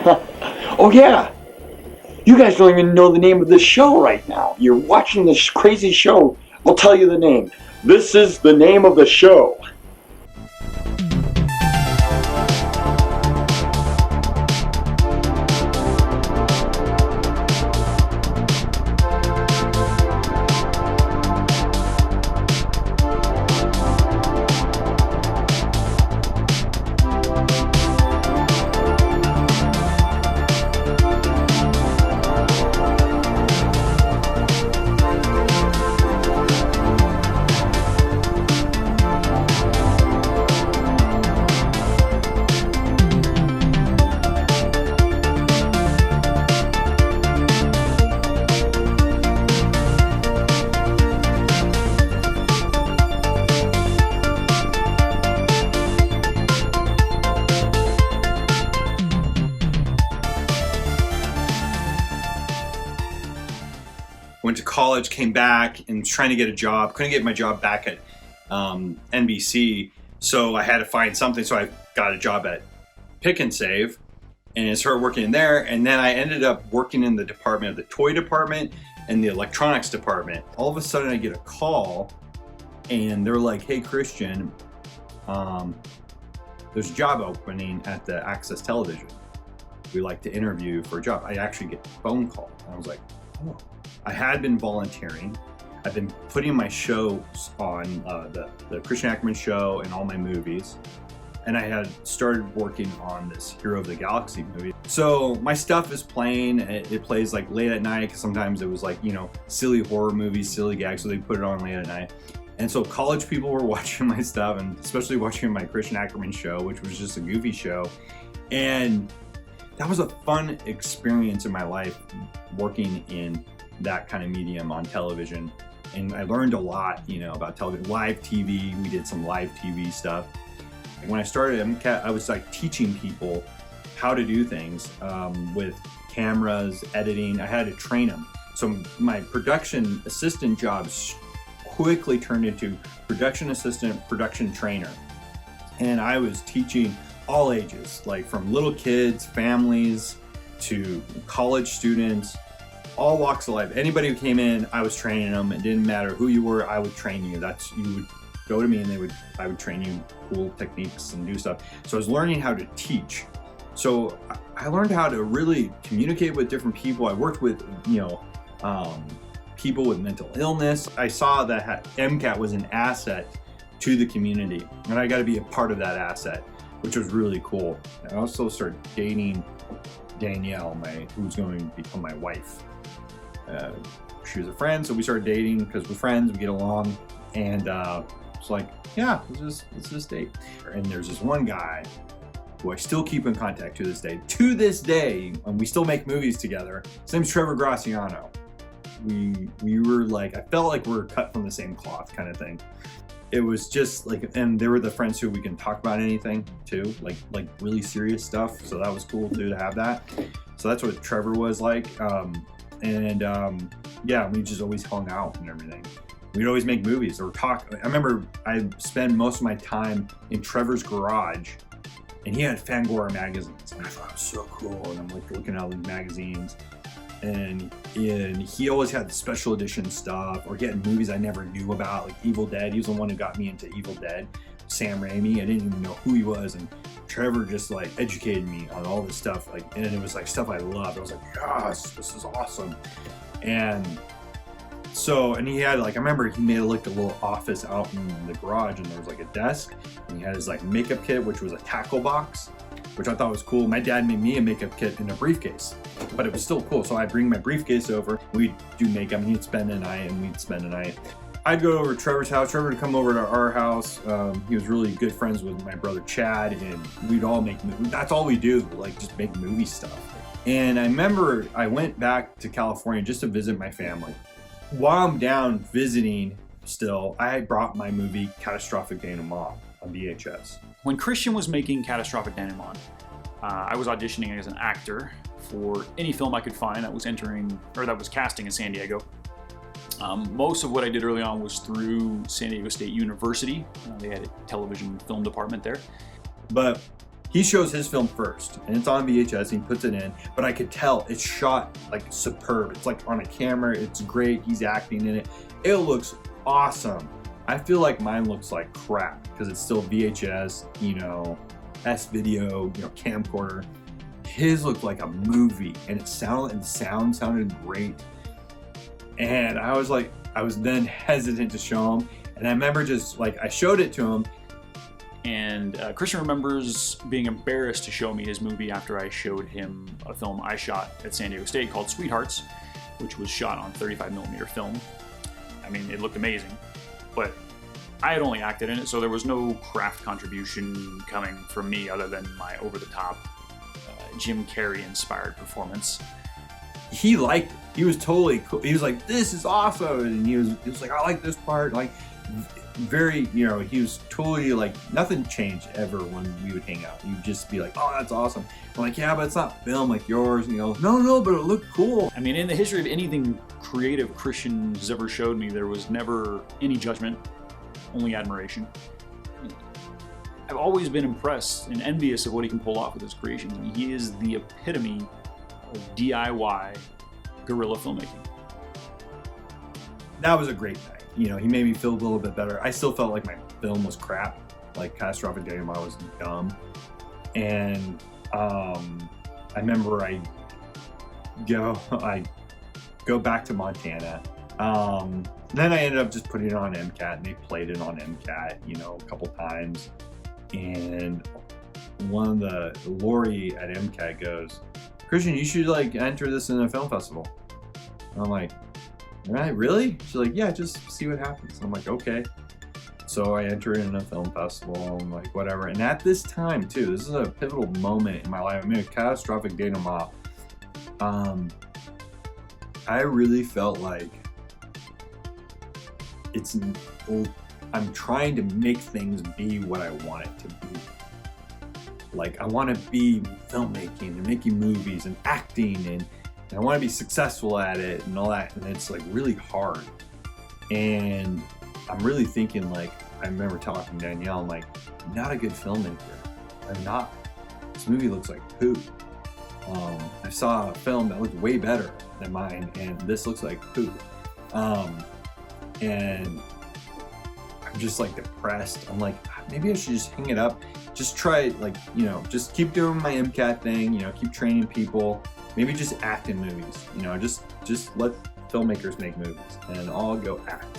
Oh yeah, you guys don't even know the name of this show right now. You're watching this crazy show. I'll tell you the name. This is the name of the show. Went to college, came back, and was trying to get a job. Couldn't get my job back at NBC, so I had to find something. So I got a job at Pick and Save, and started working in there. And then I ended up working in the department of the toy department and the electronics department. All of a sudden, I get a call, and they're like, "Hey, Christian, there's a job opening at the Access Television. We'd like to interview for a job." I actually get a phone call. And I was like, "Oh." I had been volunteering. I've been putting my shows on the Christian Ackerman show and all my movies. And I had started working on this Hero of the Galaxy movie. So my stuff is playing. It plays like late at night, because sometimes it was like, you know, silly horror movies, silly gags, so they put it on late at night. And so college people were watching my stuff, and especially watching my Christian Ackerman show, which was just a goofy show. And that was a fun experience in my life, working in that kind of medium on television. And I learned a lot, you know, about television, live TV. We did some live TV stuff. And when I started MCAT, I was like teaching people how to do things with cameras, editing. I had to train them. So my production assistant jobs quickly turned into production assistant, production trainer. And I was teaching all ages, like from little kids, families, to college students, all walks of life. Anybody who came in, I was training them. It didn't matter who you were, I would train you. You would go to me and I would train you cool techniques and do stuff. So I was learning how to teach. So I learned how to really communicate with different people. I worked with, you know, people with mental illness. I saw that MCAT was an asset to the community, and I got to be a part of that asset, which was really cool. I also started dating Danielle, who's going to become my wife. She was a friend, so we started dating because we're friends, we get along, and it's like, yeah, let's just date. And there's this one guy who I still keep in contact to this day, and we still make movies together. His name's Trevor Graciano. We were like, I felt like we were cut from the same cloth kind of thing. It was just like, and they were the friends who we can talk about anything too, like really serious stuff. So that was cool too, to have that. So that's what Trevor was like. Yeah, we just always hung out and everything. We'd always make movies or talk. I remember I spent most of my time in Trevor's garage, and he had Fangoria magazines, and I thought it was so cool. And I'm like looking at all these magazines, and he always had the special edition stuff, or he had movies I never knew about, like Evil Dead. He was the one who got me into Evil Dead. Sam Raimi, I didn't even know who he was, and Trevor just like educated me on all this stuff, like, and it was like stuff I loved. I was like, yes, this is awesome. And so, and he had like, I remember he made like a little office out in the garage, and there was like a desk, and he had his like makeup kit, which was a tackle box, which I thought was cool. My dad made me a makeup kit in a briefcase, but it was still cool. So I'd bring my briefcase over, we'd do makeup, and he'd spend the night, and we'd spend the night. I'd go over to Trevor's house. Trevor would come over to our house. He was really good friends with my brother Chad, and we'd all make movies. That's all we do, like just make movie stuff. And I remember I went back to California just to visit my family. While I'm down visiting still, I had brought my movie Catastrophic Denouement on VHS. When Christian was making Catastrophic Denouement, I was auditioning as an actor for any film I could find that was casting in San Diego. Most of what I did early on was through San Diego State University. They had a television film department there. But he shows his film first, and it's on VHS, and he puts it in, but I could tell it's shot like superb. It's like on a camera, it's great, he's acting in it. It looks awesome. I feel like mine looks like crap because it's still VHS, you know, S-video, you know, camcorder. His looked like a movie, and the sound sounded great. And I was then hesitant to show him, and I remember just like I showed it to him. And Christian remembers being embarrassed to show me his movie after I showed him a film I shot at San Diego State called Sweethearts, which was shot on 35mm film. I mean, it looked amazing, but I had only acted in it, so there was no craft contribution coming from me other than my over-the-top Jim Carrey-inspired performance. He liked it. He was totally cool. He was like, "This is awesome," and he was like, "I like this part." Like, very, you know, he was totally like, nothing changed ever when we would hang out. He'd just be like, "Oh, that's awesome." I'm like, "Yeah, but it's not film like yours." And he goes, No, but it looked cool. I mean, in the history of anything creative Christian has ever showed me, there was never any judgment, only admiration. I've always been impressed and envious of what he can pull off with his creations. I mean, he is the epitome of DIY guerrilla filmmaking. That was a great night. You know, he made me feel a little bit better. I still felt like my film was crap, like Catastrophic Denouement was dumb. And I remember I go back to Montana. Then I ended up just putting it on MCAT, and they played it on MCAT, you know, a couple times. And Lori at MCAT goes, "Christian, you should like enter this in a film festival." And I'm like, "Right, really?" She's like, "Yeah, just see what happens." I'm like, "Okay." So I entered in a film festival and like whatever. And at this time too, this is a pivotal moment in my life. I made a Catastrophic Denouement. I really felt like I'm trying to make things be what I want it to be. Like, I want to be filmmaking and making movies and acting, and I want to be successful at it and all that. And it's like really hard. And I'm really thinking, like, I remember talking to Danielle, I'm like, "I'm not a good filmmaker. I'm not. This movie looks like poop. I saw a film that looked way better than mine, and this looks like poop." And I'm just like depressed. I'm like, maybe I should just hang it up. Just try, like, you know, just keep doing my MCAT thing, you know, keep training people. Maybe just act in movies, you know, just let filmmakers make movies, and I'll go act.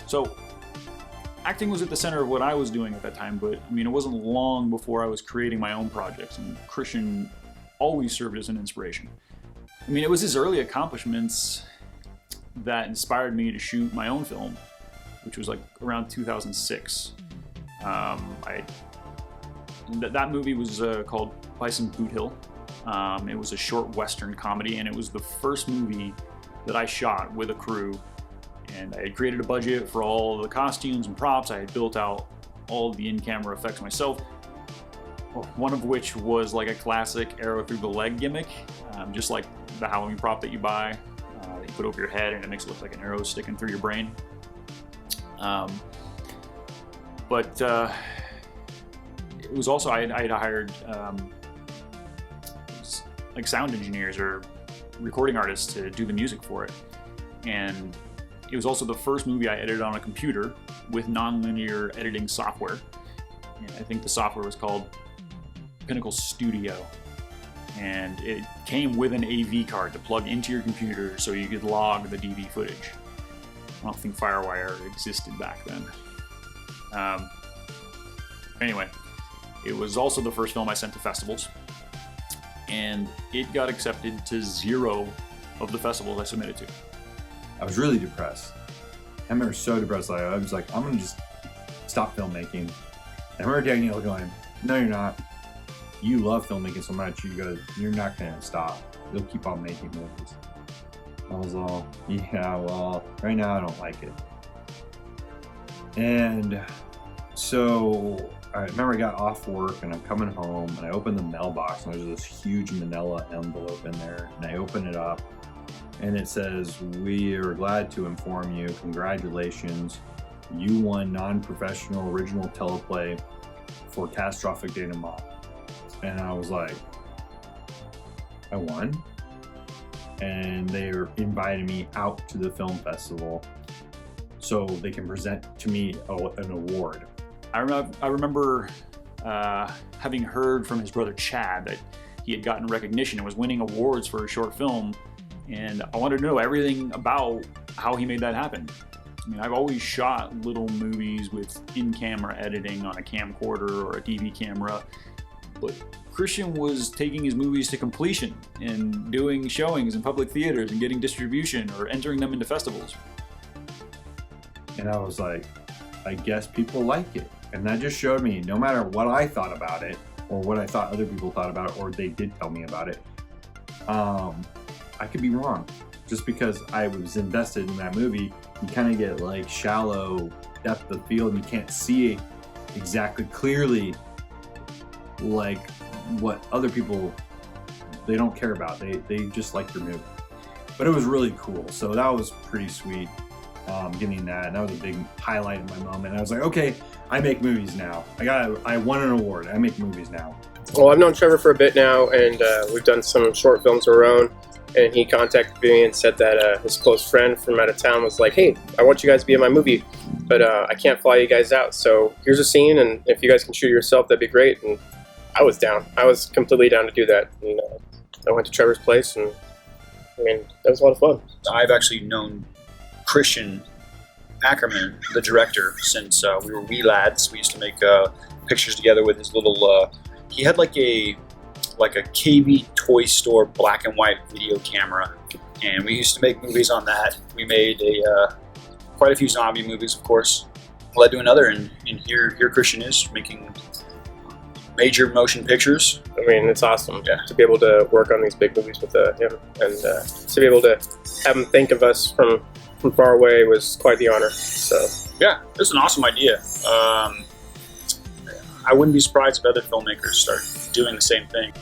So acting was at the center of what I was doing at that time, but I mean, it wasn't long before I was creating my own projects, and Christian always served as an inspiration. I mean, it was his early accomplishments that inspired me to shoot my own film, which was like around 2006. That movie was called Bison Boot Hill. It was a short Western comedy, and it was the first movie that I shot with a crew. And I had created a budget for all the costumes and props. I had built out all the in-camera effects myself. One of which was like a classic arrow through the leg gimmick, just like the Halloween prop that you buy, that you put over your head, and it makes it look like an arrow sticking through your brain. But it was also, I had hired like sound engineers or recording artists to do the music for it. And it was also the first movie I edited on a computer with non-linear editing software. And I think the software was called Pinnacle Studio. And it came with an AV card to plug into your computer so you could log the DV footage. I don't think FireWire existed back then. Anyway, it was also the first film I sent to festivals, and it got accepted to 0 of the festivals I submitted to. I was really depressed. I remember so depressed. Like, I was like, I'm gonna just stop filmmaking. And I remember Danielle going, "No, you're not. You love filmmaking so much. You're not gonna stop. You'll keep on making movies." I was all, "Yeah, well, right now I don't like it." And so I remember I got off work and I'm coming home, and I opened the mailbox, and there's this huge manila envelope in there, and I open it up, and it says, "We are glad to inform you, congratulations, you won non-professional original teleplay for Catastrophic Denouement. And I was like, I won. And they invited me out to the film festival so they can present to me an award. I remember having heard from his brother Chad that he had gotten recognition and was winning awards for a short film, and I wanted to know everything about how he made that happen. I mean, I've always shot little movies with in-camera editing on a camcorder or a DV camera, but Christian was taking his movies to completion and doing showings in public theaters and getting distribution or entering them into festivals. And I was like, I guess people like it. And that just showed me, no matter what I thought about it, or what I thought other people thought about it, or they did tell me about it, I could be wrong. Just because I was invested in that movie, you kind of get like shallow depth of field, and you can't see exactly clearly like what other people, they don't care about. They just like your movie. But it was really cool. So that was pretty sweet, getting that. And that was a big highlight in my moment. I was like, okay, I make movies now. I won an award. I make movies now. Well, I've known Trevor for a bit now, and we've done some short films of our own. And he contacted me and said that his close friend from out of town was like, hey, I want you guys to be in my movie, but I can't fly you guys out. So here's a scene, and if you guys can shoot it yourself, that'd be great. And I was down. I was completely down to do that. And I went to Trevor's place, and I mean, that was a lot of fun. I've actually known Christian Ackerman, the director, since we were wee lads. We used to make pictures together with his little, he had like a KB toy store black and white video camera, and we used to make movies on that. We made quite a few zombie movies, of course, led to another, and here Christian is making major motion pictures. I mean, it's awesome to be able to work on these big movies with him, and to be able to have him think of us from far away was quite the honor. So yeah, it's an awesome idea. I wouldn't be surprised if other filmmakers start doing the same thing.